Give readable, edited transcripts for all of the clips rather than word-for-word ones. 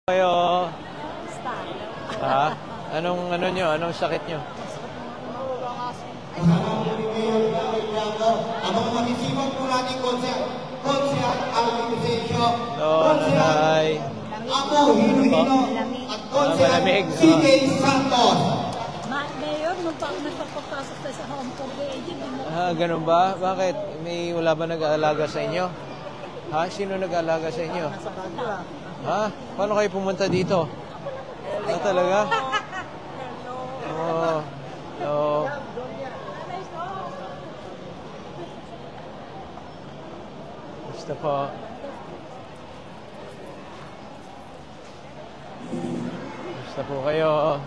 Kayo, ha? Anong Anong sakit nyo? Abang manisipag po natin concert organization. Nanay. Ako, Hino-Hino, at concert CJ Santos. Mayor, nung nagpapapasok tayo sa Hong Kong, Ganun ba? Bakit? Wala ba nag-aalaga sa inyo? Ha? Sino nag-aalaga sa inyo? Ha? Paano kayo pumunta dito? Talaga? Oo. Oo. Basta po. Basta po kayo.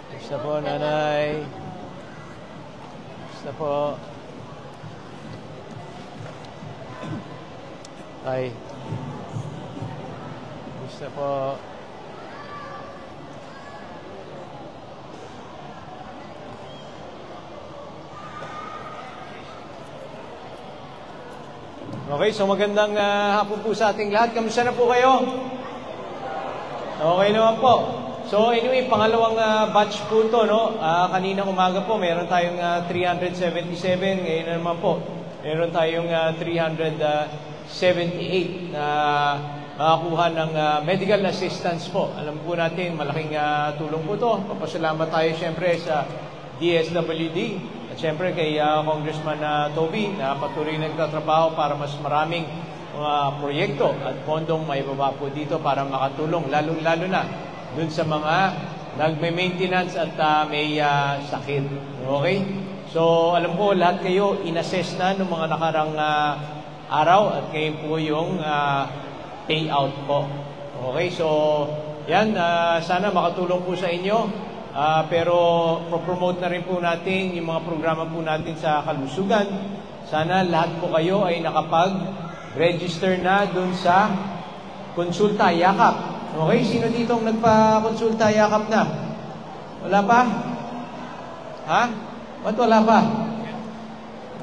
Basta po, nanay. Basta po. Ay. Basta po. Okay, so magandang hapon po sa ating lahat. Kamusta na po kayo? Okay naman po. So anyway, pangalawang batch po ito, no? Kaninang umaga po, meron tayong 377. Ngayon na naman po, meron tayong 378 na makakuha ng medical assistance po. Alam po natin, malaking tulong po ito. Papasalamat tayo siyempre sa DSWD at siyempre kay Congressman Toby na patuloy nagtatrabaho para mas maraming mga proyekto at pondong maibaba po dito para makatulong, lalo na dun sa mga nagme-maintenance at may sakit. Okay? So, alam ko, lahat kayo inassess na noong mga nakarang araw at kayo po yung payout po. Okay, so yan, sana makatulong po sa inyo. Pero promote na rin po natin yung mga programa po natin sa kalusugan. Sana lahat po kayo ay nakapag-register na dun sa konsulta, yakap. Okay, sino dito ang nagpa-konsulta, yakap na? Wala pa? Ha? Ba't wala pa?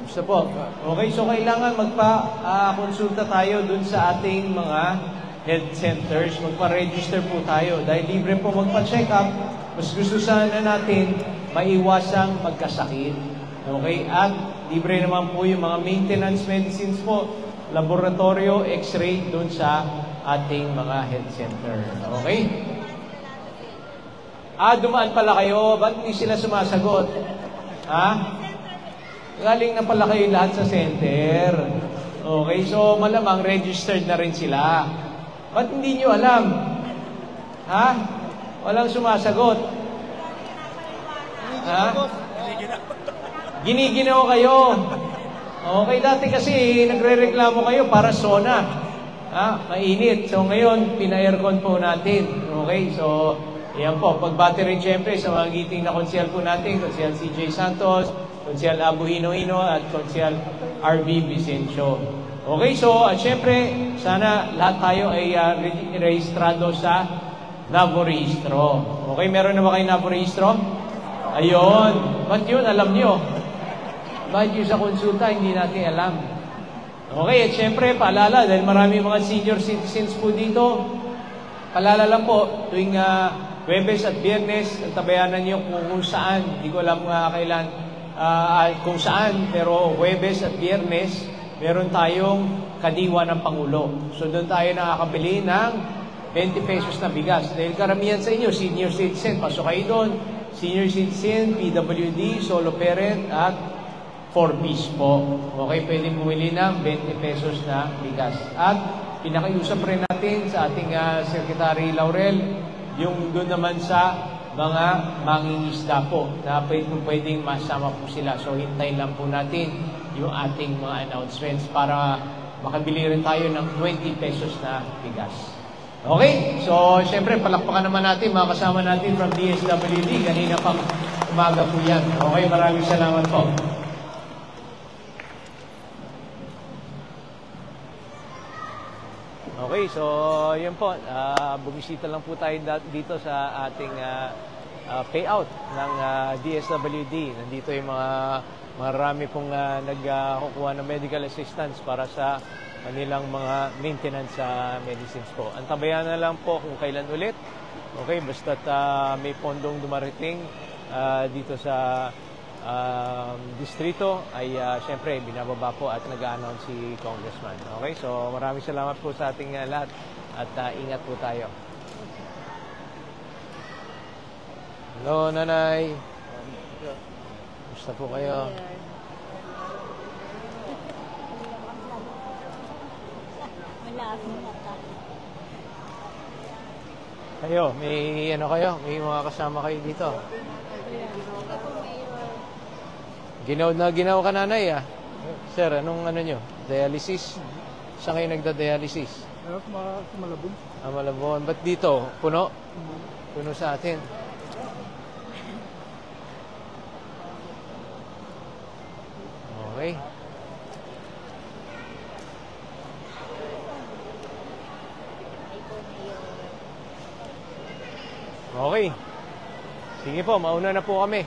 Basta po. Okay, so kailangan magpa-konsulta tayo dun sa ating mga health centers. Magpa-register po tayo. Dahil libre po magpa-check up, mas gusto sana natin maiwasang magkasakit. Okay? At libre naman po yung mga maintenance medicines po, laboratorio, x-ray dun sa ating mga health center. Okay? Dumaan pala kayo. Ba't hindi sila sumasagot? Ha? Galing na pala kayo lahat sa center. Okay, so malamang registered na rin sila. Ba't hindi nyo alam? Ha? Walang sumasagot. Ha? Giniginaw kayo. Okay, dati kasi nagre-reklamo kayo para sauna. Ha? Mainit. So ngayon, pina-aircon po natin. Okay, so yan po. Pagbati rin siyempre sa mga giting na konsyal po natin, konsyal CJ Santos, konsyal Abu Hino-Hino at konsyal RB Vicencio. Okay, so at syempre, sana lahat tayo ay rehistrado sa Navorehistro. Okay, meron na ba kayo Navorehistro? Ayun. Ba't yun? Alam nyo. Bakit yun sa konsulta, hindi natin alam. Okay, at syempre, paalala, dahil marami mga senior citizens po dito, paalala lang po, tuwing Huwebes at Biyernes, tabayanan nyo kung saan, hindi ko alam kailan, kung saan, pero Huwebes at Biyernes, meron tayong kadiwa ng Pangulo. So doon tayo nakakabili ng 20 pesos na bigas. Dahil karamihan sa inyo, senior citizen, pasok kayo doon. Senior citizen, PWD, solo parent, at 4-piece po. Okay, pwedeng bumili ng 20 pesos na bigas. At pinakiusap rin natin sa ating Secretary Laurel, yung doon naman sa mga mangingisda po na pwedeng masama po sila. So, hintayin lang po natin yung ating mga announcements para makabili rin tayo ng 20 pesos na bigas. Okay? So, syempre, palakpakan naman natin mga kasama natin from DSWD. Kanina pang umaga po yan. Okay, maraming salamat po. Okay, so yun po, bumisita lang po tayo dito sa ating payout ng DSWD. Nandito yung marami pong nagkukuha ng medical assistance para sa kanilang mga maintenance medicines po. Antabayan na lang po kung kailan ulit. Okay, basta't may pondong dumarating dito sa distrito ay syempre binababa po at nag-a-announce si Congressman. Okay, so maraming salamat po sa ating lahat at ingat po tayo. Hello, Nanay. Gusto po kayo? Kayo, may ano kayo? May mga kasama kayo dito? Ginaw ka, Nanay, ah. Sir, anong ano nyo? Dialysis? Saan kayo nagda-dialysis? Malabon. Malabon. Ba't dito? Puno? Puno sa atin. Okay. Okay. Sige po, mauna na po kami.